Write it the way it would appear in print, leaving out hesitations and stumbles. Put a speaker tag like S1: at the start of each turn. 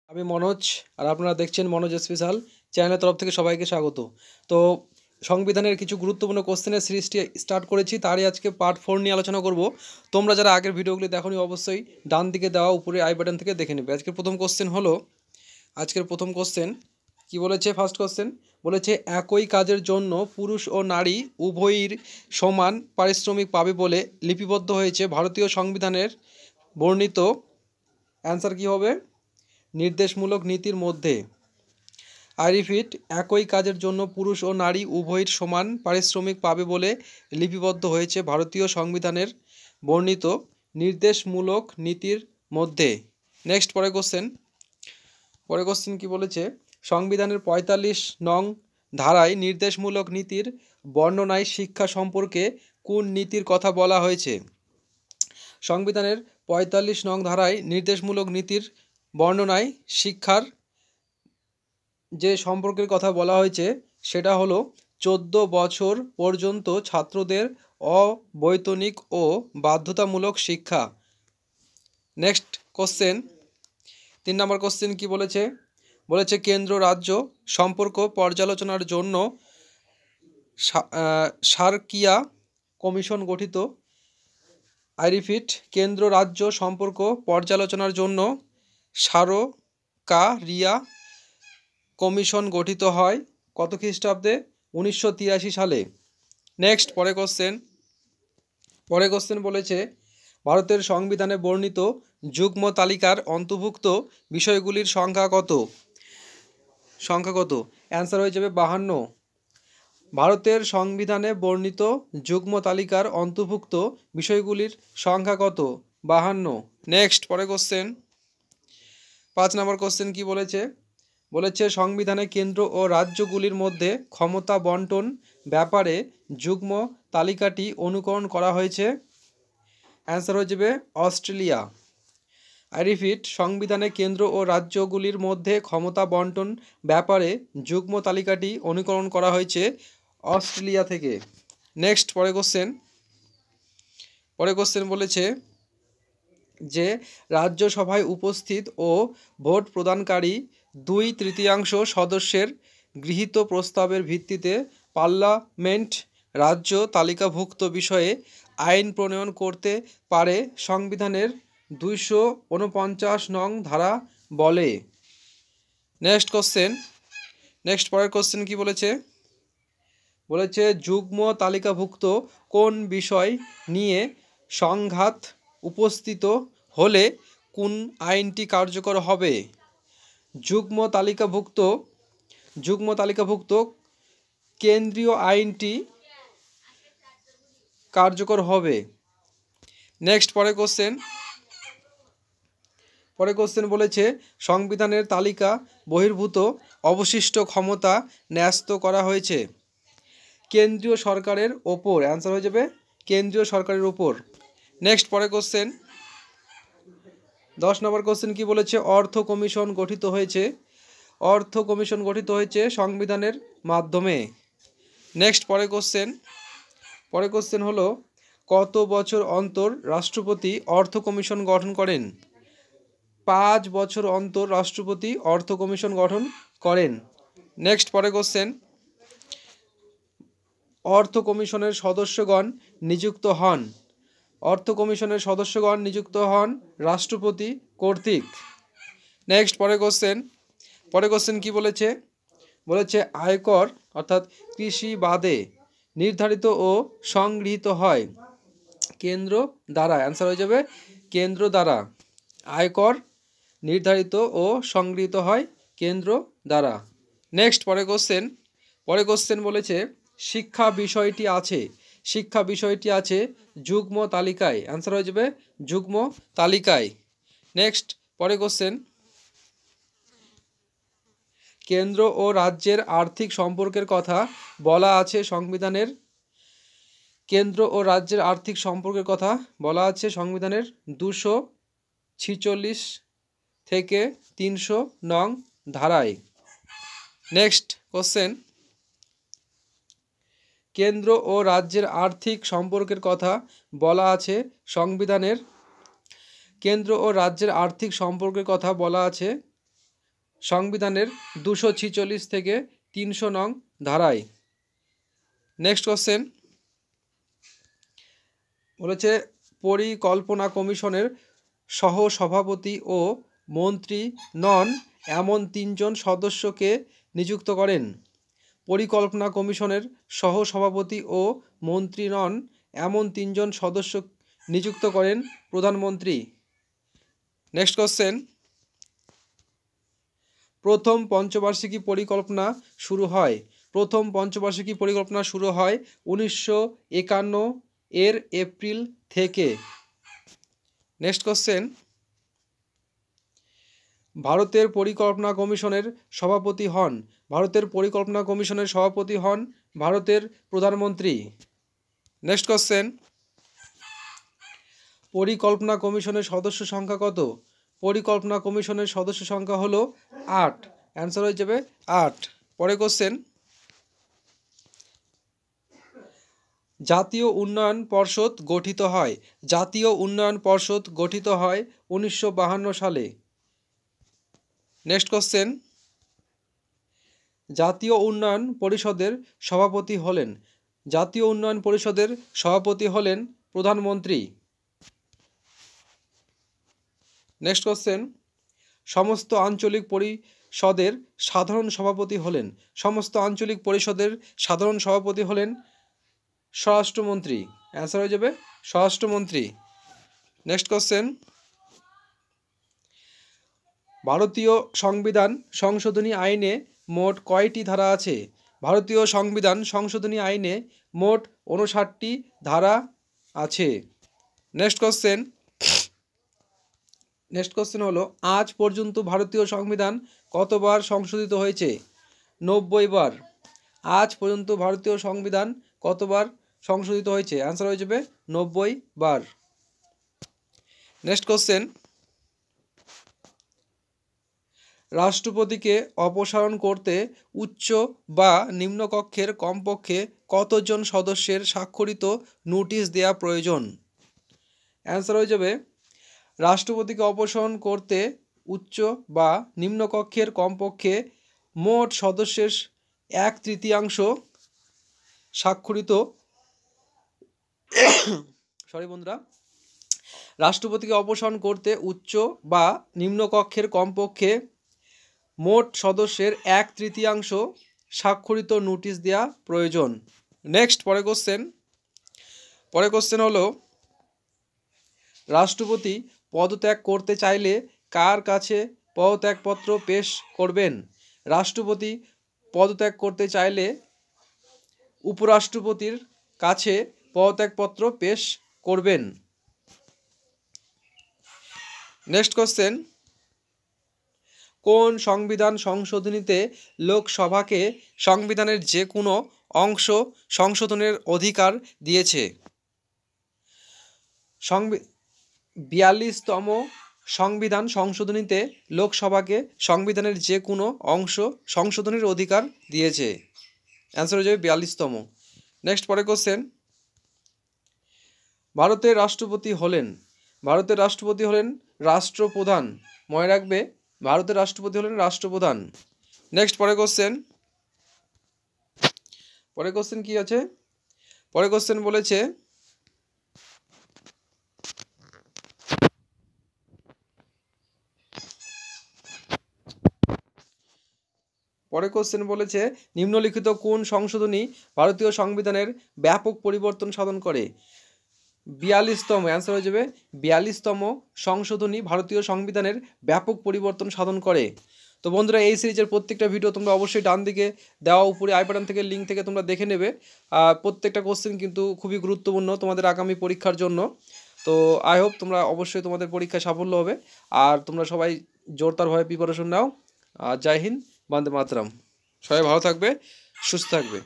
S1: আমি মনোজ আর আপনারা দেখছেন মনোজ স্পেশাল চ্যানেলের তরফ থেকে সবাইকে স্বাগত। তো সংবিধানের কিছু গুরুত্বপূর্ণ কোশ্চেনের সিরিজটি স্টার্ট করেছি, তারই আজকে পার্ট 4 নিয়ে আলোচনা করব। তোমরা যারা আগের ভিডিওগুলি দেখোনি অবশ্যই ডান দিকে দেওয়া উপরে আই বাটন থেকে দেখে নেবে। আজকের প্রথম কোশ্চেন কি বলেছে? ফার্স্ট কোশ্চেন বলেছে, একই কাজের জন্য পুরুষ ও নারী উভয়ের সমান পারিশ্রমিক পাবে বলে লিপিবদ্ধ হয়েছে ভারতীয় সংবিধানের বর্ণিত। অ্যান্সার কি হবে? নির্দেশমূলক নীতির মধ্যে। আই রিপিট, একই কাজের জন্য পুরুষ ও নারী উভয়ের সমান পারিশ্রমিক পাবে বলে লিপিবদ্ধ হয়েছে ভারতীয় সংবিধানের বর্ণিত নির্দেশমূলক নীতির মধ্যে। নেক্সট পরের কোশ্চেন কি বলেছে? সংবিধানের ৪৫ নং ধারায় নির্দেশমূলক নীতির বর্ণনায় শিক্ষা সম্পর্কে কোন নীতির কথা বলা হয়েছে? সংবিধানের ৪৫ নং ধারায় নির্দেশমূলক নীতির বর্ণনায় শিক্ষার যে সম্পর্কের কথা বলা হয়েছে সেটা হলো ১৪ বছর পর্যন্ত ছাত্রদের অবৈতনিক ও বাধ্যতামূলক শিক্ষা। নেক্সট কোশ্চেন, ৩ নম্বর কোশ্চেন কি বলেছে? বলেছে কেন্দ্র রাজ্য সম্পর্ক পর্যালোচনার জন্য সারকিয়া কমিশন গঠিত। আই রিপিট, কেন্দ্র রাজ্য সম্পর্ক পর্যালোচনার জন্য সারকারিয়া কমিশন গঠিত হয় কত খ্রিস্টাব্দে? ১৯৮৩ সালে। নেক্সট পরের কোশ্চেন বলেছে, ভারতের সংবিধানে বর্ণিত যুগ্ম তালিকার অন্তর্ভুক্ত বিষয়গুলির সংখ্যা কত? অ্যান্সার হয়ে যাবে ৫২। ভারতের সংবিধানে বর্ণিত যুগ্ম তালিকার অন্তর্ভুক্ত বিষয়গুলির সংখ্যা কত? ৫২। নেক্সট পরের কোশ্চেন, ৫ নম্বর কোশ্চেন কি বলেছে? বলেছে সংবিধানে কেন্দ্র ও রাজ্যগুলির মধ্যে ক্ষমতা বন্টন ব্যাপারে যুগ্ম তালিকাটি অনুকরণ করা হয়েছে। অ্যান্সার হয়ে যাবে অস্ট্রেলিয়া। আই রিপিট, সংবিধানে কেন্দ্র ও রাজ্যগুলির মধ্যে ক্ষমতা বন্টন ব্যাপারে যুগ্ম তালিকাটি অনুকরণ করা হয়েছে অস্ট্রেলিয়া থেকে। নেক্সট পরের কোশ্চেন বলেছে যে রাজ্যসভায় উপস্থিত ও ভোট প্রদানকারী ২/৩ সদস্যের গৃহীত প্রস্তাবের ভিত্তিতে পার্লামেন্ট রাজ্য তালিকাভুক্ত বিষয়ে আইন প্রণয়ন করতে পারে সংবিধানের ২৪৯ নং ধারা বলে। নেক্সট পরের কোশ্চেন কি বলেছে? বলেছে যুগ্ম তালিকাভুক্ত কোন বিষয় নিয়ে সংঘাত উপস্থিত হলে কোন আইনটি কার্যকর হবে? যুগ্ম তালিকাভুক্ত কেন্দ্রীয় আইনটি কার্যকর হবে। নেক্সট পরের কোশ্চেন বলেছে সংবিধানের তালিকা বহির্ভূত অবশিষ্ট ক্ষমতা ন্যস্ত করা হয়েছে কেন্দ্রীয় সরকারের ওপর। অ্যান্সার হয়ে যাবে কেন্দ্রীয় সরকারের ওপর। নেক্সট পরের কোশ্চেন, ১০ নম্বর কোশ্চেন কি বলেছে? অর্থ কমিশন গঠিত হয়েছে সংবিধানের মাধ্যমে। নেক্সট পরের কোশ্চেন হলো কত বছর অন্তর রাষ্ট্রপতি অর্থ কমিশন গঠন করেন? ৫ বছর অন্তর রাষ্ট্রপতি অর্থ কমিশন গঠন করেন। নেক্সট পরের কোশ্চেন, অর্থ কমিশনের সদস্যগণ নিযুক্ত হন রাষ্ট্রপতি কর্তৃক। নেক্সট পরের কোশ্চেন কি বলেছে? বলেছে আয়কর অর্থাৎ কৃষি বাদে নির্ধারিত ও সংগৃহীত হয় কেন্দ্র দ্বারা। অ্যান্সার হয়ে যাবে কেন্দ্র দ্বারা। আয়কর নির্ধারিত ও সংগৃহীত হয় কেন্দ্র দ্বারা। নেক্সট পরের কোশ্চেন বলেছে শিক্ষা বিষয়টি আছে যুগ্ম তালিকায়। অ্যান্সার হয়ে যাবে যুগ্ম তালিকায়। নেক্সট পরের কোশ্চেন, কেন্দ্র ও রাজ্যের আর্থিক সম্পর্কের কথা বলা আছে সংবিধানের। কেন্দ্র ও রাজ্যের আর্থিক সম্পর্কের কথা বলা আছে সংবিধানের ২৪৬ থেকে ৩০০ নং ধারায়। নেক্সট কোশ্চেন, কেন্দ্র ও রাজ্যের আর্থিক সম্পর্কের কথা বলা আছে সংবিধানের। কেন্দ্র ও রাজ্যের আর্থিক সম্পর্কের কথা বলা আছে সংবিধানের 246 থেকে 300 নং ধারায়। নেক্সট কোশ্চেন বলেছে পরিকল্পনা কমিশনের সহসভাপতি ও মন্ত্রী নন এমন 3 জন সদস্যকে নিযুক্ত করেন। পরিকল্পনা কমিশনের সহসভাপতি ও মন্ত্রী নন এমন 3 জন সদস্য নিযুক্ত করেন প্রধানমন্ত্রী। নেক্সট কোশ্চেন প্রথম পঞ্চবার্ষিকী পরিকল্পনা শুরু হয়। প্রথম পঞ্চবার্ষিকী পরিকল্পনা শুরু হয় 1951 এর এপ্রিল থেকে। নেক্সট কোশ্চেন ভারতের পরিকল্পনা কমিশনের সভাপতি হন। ভারতের পরিকল্পনা কমিশনের সভাপতি হন ভারতের প্রধানমন্ত্রী। নেক্সট কোশ্চেন পরিকল্পনা কমিশনের সদস্য সংখ্যা কত? পরিকল্পনা কমিশনের সদস্য সংখ্যা হলো 8। অ্যান্সার হয়ে যাবে 8। পরে কোশ্চেন জাতীয় উন্নয়ন পর্ষদ গঠিত হয়। জাতীয় উন্নয়ন পর্ষদ গঠিত হয় 1952 সালে। নেক্সট কোশ্চেন জাতীয় উন্নয়ন পরিষদের সভাপতি হলেন। জাতীয় উন্নয়ন পরিষদের সভাপতি হলেন প্রধানমন্ত্রী। নেক্সট কোশ্চেন সমস্ত আঞ্চলিক পরিষদের সাধারণ সভাপতি হলেন। সমস্ত আঞ্চলিক পরিষদের সাধারণ সভাপতি হলেন স্বরাষ্ট্রমন্ত্রী। অ্যান্সার হয়ে যাবে স্বরাষ্ট্রমন্ত্রী। নেক্সট কোশ্চেন ভারতীয় সংবিধান সংশোধনী আইনে মোট কয়টি ধারা আছে? ভারতীয় সংবিধান সংশোধনী আইনে মোট 59টি ধারা আছে। নেক্সট কোশ্চেন হলো আজ পর্যন্ত ভারতীয় সংবিধান কতবার সংশোধিত হয়েছে? 90 বার। আজ পর্যন্ত ভারতীয় সংবিধান কতবার সংশোধিত হয়েছে? অ্যান্সার হয়ে যাবে 90 বার। নেক্সট কোশ্চেন রাষ্ট্রপতিকে অপসারণ করতে উচ্চ বা নিম্নকক্ষের কমপক্ষে কতজন সদস্যের স্বাক্ষরিত নোটিশ দেওয়া প্রয়োজন? অ্যান্সার হয়ে যাবে রাষ্ট্রপতিকে অপসারণ করতে উচ্চ বা নিম্নকক্ষের কমপক্ষে মোট সদস্যের 1/3 স্বাক্ষরিত রাষ্ট্রপতিকে অপসারণ করতে উচ্চ বা নিম্নকক্ষের কমপক্ষে মোট সদস্যের 1/3 স্বাক্ষরিত নোটিশ দেওয়া প্রয়োজন। নেক্সট পরে কোশ্চেন হলো রাষ্ট্রপতি পদত্যাগ করতে চাইলে কার কাছে পদত্যাগপত্র পেশ করবেন? রাষ্ট্রপতি পদত্যাগ করতে চাইলে উপরাষ্ট্রপতির কাছে পদত্যাগপত্র পেশ করবেন। নেক্সট কোশ্চেন কোন সংবিধান সংশোধনীতে লোকসভাকে সংবিধানের যে কোনো অংশ সংশোধনের অধিকার দিয়েছে? 42তম সংবিধান সংশোধনীতে লোকসভাকে সংবিধানের যে কোনো অংশ সংশোধনের অধিকার দিয়েছে। অ্যান্সার হয়ে যাবে 42তম। নেক্সট পরে কোশ্চেন ভারতের রাষ্ট্রপতি হলেন রাষ্ট্রপ্রধান। মনে রাখবে ভারতের রাষ্ট্রপতি হলেন রাষ্ট্রপ্রধান। নেক্সট পরে কোশ্চেন কি আছে? পরে কোশ্চেন বলেছে নিম্নলিখিত কোন সংশোধনী ভারতীয় সংবিধানের ব্যাপক পরিবর্তন সাধন করে? 42তম। অ্যান্সার হয়ে যাবে 42তম সংশোধনী ভারতীয় সংবিধানের ব্যাপক পরিবর্তন সাধন করে। তো বন্ধুরা এই সিরিজের প্রত্যেকটা ভিডিও তোমরা অবশ্যই ডান দিকে দেওয়া উপরে আই বাটন থেকে লিঙ্ক থেকে তোমরা দেখে নেবে। প্রত্যেকটা কোশ্চেন কিন্তু খুবই গুরুত্বপূর্ণ তোমাদের আগামী পরীক্ষার জন্য। তো আই হোপ তোমরা অবশ্যই তোমাদের পরীক্ষায় সাফল্য হবে। আর তোমরা সবাই জোরদারভাবে প্রিপারেশন নাও। জয় হিন্দ, বন্দে মাতরম। সবাই ভালো থাকবে, সুস্থ থাকবে।